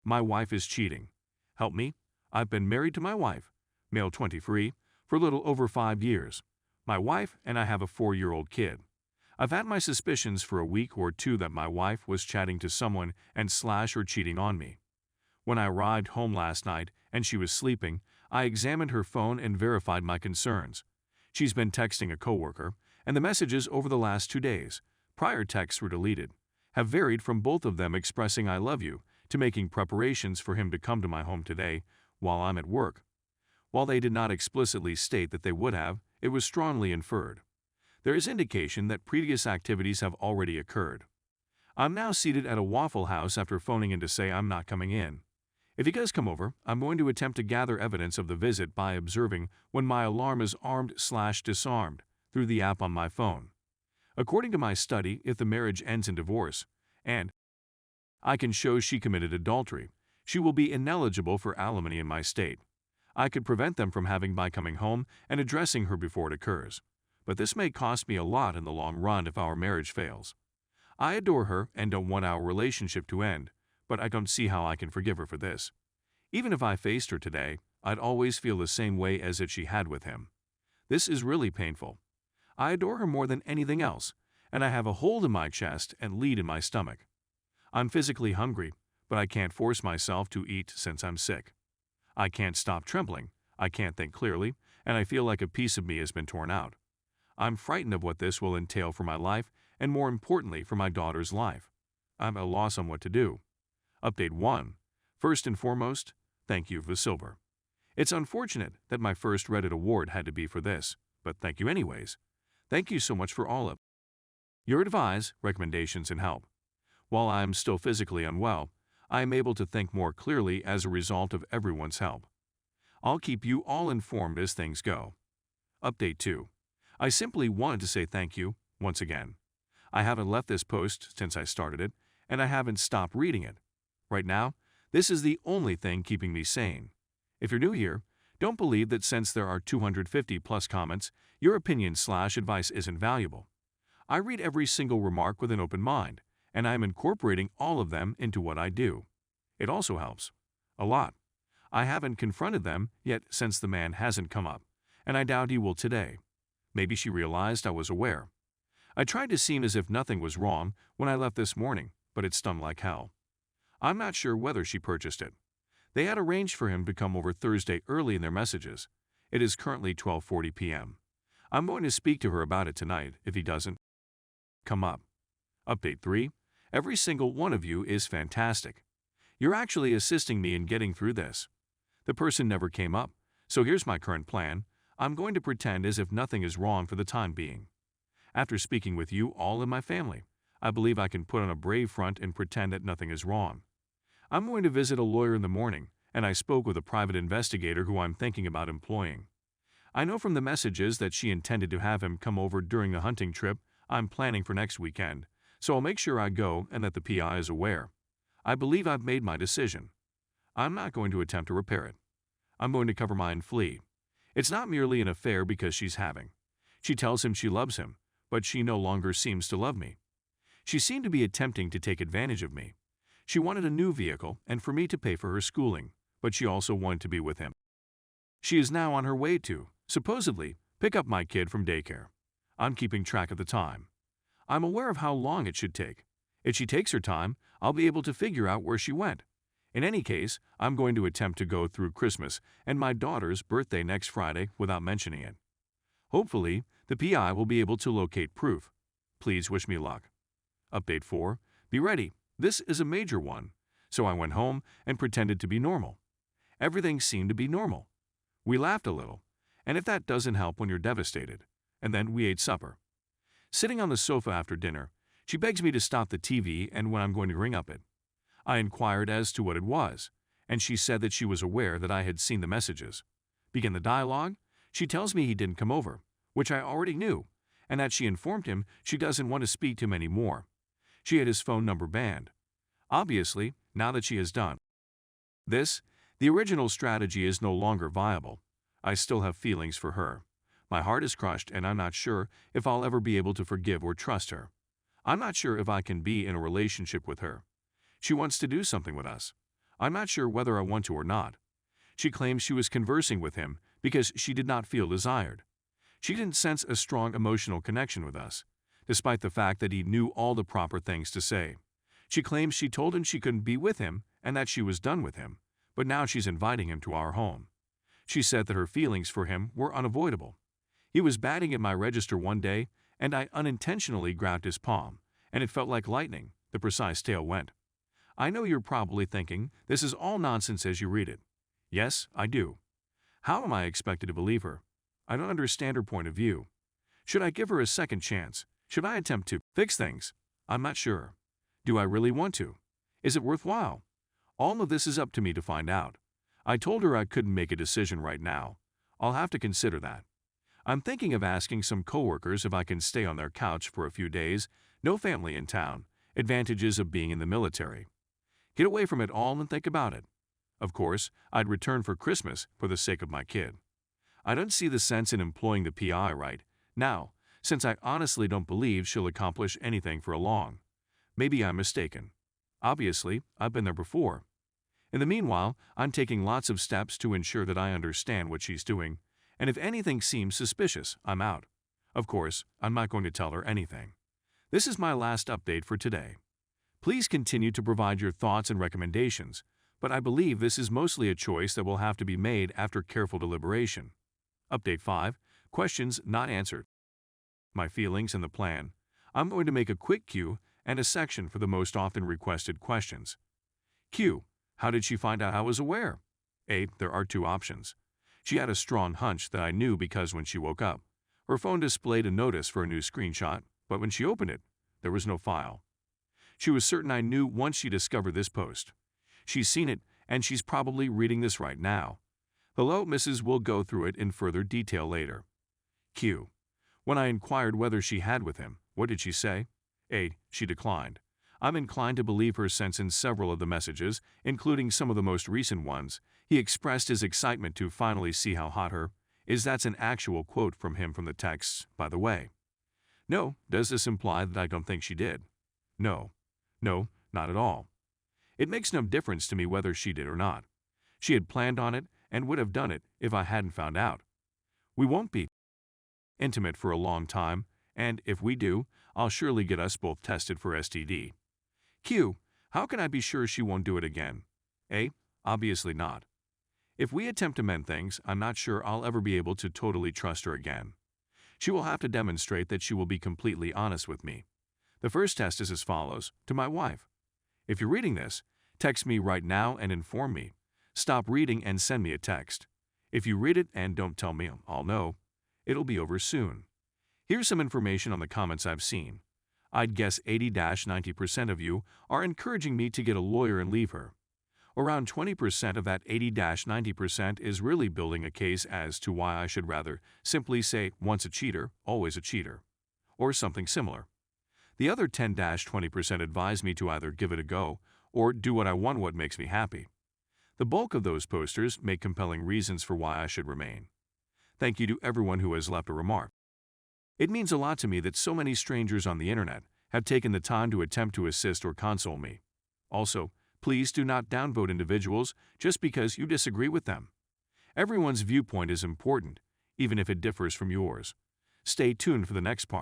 My wife is cheating. Help me. I've been married to my wife, male 23, for a little over 5 years. My wife and I have a 4-year-old kid. I've had my suspicions for a week or two that my wife was chatting to someone and slash or cheating on me. When I arrived home last night and she was sleeping, I examined her phone and verified my concerns. She's been texting a coworker, and the messages over the last 2 days, prior texts were deleted, have varied from both of them expressing I love you to making preparations for him to come to my home today while I'm at work. While they did not explicitly state that they would have, it was strongly inferred. There is indication that previous activities have already occurred. I'm now seated at a Waffle House after phoning in to say I'm not coming in. If he does come over, I'm going to attempt to gather evidence of the visit by observing when my alarm is armed/disarmed through the app on my phone. According to my study, if the marriage ends in divorce, and I can show she committed adultery, she will be ineligible for alimony in my state. I could prevent them from having by coming home and addressing her before it occurs. But this may cost me a lot in the long run if our marriage fails. I adore her and don't want our relationship to end, but I don't see how I can forgive her for this. Even if I faced her today, I'd always feel the same way as if she had with him. This is really painful. I adore her more than anything else, and I have a hole in my chest and lead in my stomach. I'm physically hungry, but I can't force myself to eat since I'm sick. I can't stop trembling, I can't think clearly, and I feel like a piece of me has been torn out. I'm frightened of what this will entail for my life and, more importantly, for my daughter's life. I'm at a loss on what to do. Update 1. First and foremost, thank you for the silver. It's unfortunate that my first Reddit award had to be for this, but thank you anyways. Thank you so much for all of your advice, recommendations, and help. While I am still physically unwell, I am able to think more clearly as a result of everyone's help. I'll keep you all informed as things go. Update 2. I simply wanted to say thank you, once again. I haven't left this post since I started it, and I haven't stopped reading it. Right now, this is the only thing keeping me sane. If you're new here, don't believe that since there are 250 plus comments, your opinion/advice isn't valuable. I read every single remark with an open mind, and I am incorporating all of them into what I do. It also helps. A lot. I haven't confronted them yet since the man hasn't come up, and I doubt he will today. Maybe she realized I was aware. I tried to seem as if nothing was wrong when I left this morning, but it stung like hell. I'm not sure whether she purchased it. They had arranged for him to come over Thursday early in their messages. It is currently 12:40 p.m. I'm going to speak to her about it tonight if he doesn't come up. Update 3. Every single one of you is fantastic. You're actually assisting me in getting through this. The person never came up, so here's my current plan. I'm going to pretend as if nothing is wrong for the time being. After speaking with you all in my family, I believe I can put on a brave front and pretend that nothing is wrong. I'm going to visit a lawyer in the morning, and I spoke with a private investigator who I'm thinking about employing. I know from the messages that she intended to have him come over during the hunting trip I'm planning for next weekend, so I'll make sure I go and that the PI is aware. I believe I've made my decision. I'm not going to attempt to repair it. I'm going to cover mine and flee. It's not merely an affair because she's having. She tells him she loves him, but she no longer seems to love me. She seemed to be attempting to take advantage of me. She wanted a new vehicle and for me to pay for her schooling, but she also wanted to be with him. She is now on her way to, supposedly, pick up my kid from daycare. I'm keeping track of the time. I'm aware of how long it should take. If she takes her time, I'll be able to figure out where she went. In any case, I'm going to attempt to go through Christmas and my daughter's birthday next Friday without mentioning it. Hopefully, the PI will be able to locate proof. Please wish me luck. Update 4. Be ready. This is a major one. So I went home and pretended to be normal. Everything seemed to be normal. We laughed a little, and if that doesn't help when you're devastated. And then we ate supper. Sitting on the sofa after dinner, she begs me to stop the TV and when I'm going to ring up it. I inquired as to what it was, and she said that she was aware that I had seen the messages. Begin the dialogue, she tells me he didn't come over, which I already knew, and that she informed him she doesn't want to speak to him anymore. She had his phone number banned. Obviously, now that she has done this, the original strategy is no longer viable. I still have feelings for her. My heart is crushed and I'm not sure if I'll ever be able to forgive or trust her. I'm not sure if I can be in a relationship with her. She wants to do something with us. I'm not sure whether I want to or not. She claims she was conversing with him because she did not feel desired. She didn't sense a strong emotional connection with us, despite the fact that he knew all the proper things to say. She claims she told him she couldn't be with him and that she was done with him, but now she's inviting him to our home. She said that her feelings for him were unavoidable. He was batting at my register one day, and I unintentionally grabbed his palm, and it felt like lightning, the precise tale went. I know you're probably thinking this is all nonsense as you read it. Yes, I do. How am I expected to believe her? I don't understand her point of view. Should I give her a second chance? Should I attempt to fix things? I'm not sure. Do I really want to? Is it worthwhile? All of this is up to me to find out. I told her I couldn't make a decision right now. I'll have to consider that. I'm thinking of asking some coworkers if I can stay on their couch for a few days, no family in town, advantages of being in the military. Get away from it all and think about it. Of course, I'd return for Christmas for the sake of my kid. I don't see the sense in employing the PI right now, since I honestly don't believe she'll accomplish anything for long. Maybe I'm mistaken. Obviously, I've been there before. In the meanwhile, I'm taking lots of steps to ensure that I understand what she's doing, and if anything seems suspicious, I'm out. Of course, I'm not going to tell her anything. This is my last update for today. Please continue to provide your thoughts and recommendations, but I believe this is mostly a choice that will have to be made after careful deliberation. Update 5. Questions not answered. My feelings and the plan. I'm going to make a quick Q and a section for the most often requested questions. Q. How did she find out I was aware? A. There are two options. She had a strong hunch that I knew because when she woke up, her phone displayed a notice for a new screenshot, but when she opened it, there was no file. She was certain I knew once she discovered this post. She's seen it, and she's probably reading this right now. Hello, Mrs. We'll go through it in further detail later. Q. When I inquired whether she had with him, what did she say? A. She declined. I'm inclined to believe her since in several of the messages, including some of the most recent ones, he expressed his excitement to finally see how hot her is. That's an actual quote from him from the texts, by the way. No, does this imply that I don't think she did? No. No, not at all. It makes no difference to me whether she did or not. She had planned on it and would have done it if I hadn't found out. We won't be intimate for a long time, and if we do, I'll surely get us both tested for STD. Q. How can I be sure she won't do it again? A. Obviously not. If we attempt to mend things, I'm not sure I'll ever be able to totally trust her again. She will have to demonstrate that she will be completely honest with me. The first test is as follows, to my wife. If you're reading this, text me right now and inform me. Stop reading and send me a text. If you read it and don't tell me, I'll know. It'll be over soon. Here's some information on the comments I've seen. I'd guess 80-90% of you are encouraging me to get a lawyer and leave her. Around 20% of that 80-90% is really building a case as to why I should rather simply say once a cheater, always a cheater, or something similar. The other 10-20% advise me to either give it a go or do what I want, what makes me happy. The bulk of those posters make compelling reasons for why I should remain. Thank you to everyone who has left a remark. It means a lot to me that so many strangers on the internet have taken the time to attempt to assist or console me. Also, please do not downvote individuals just because you disagree with them. Everyone's viewpoint is important, even if it differs from yours. Stay tuned for the next part.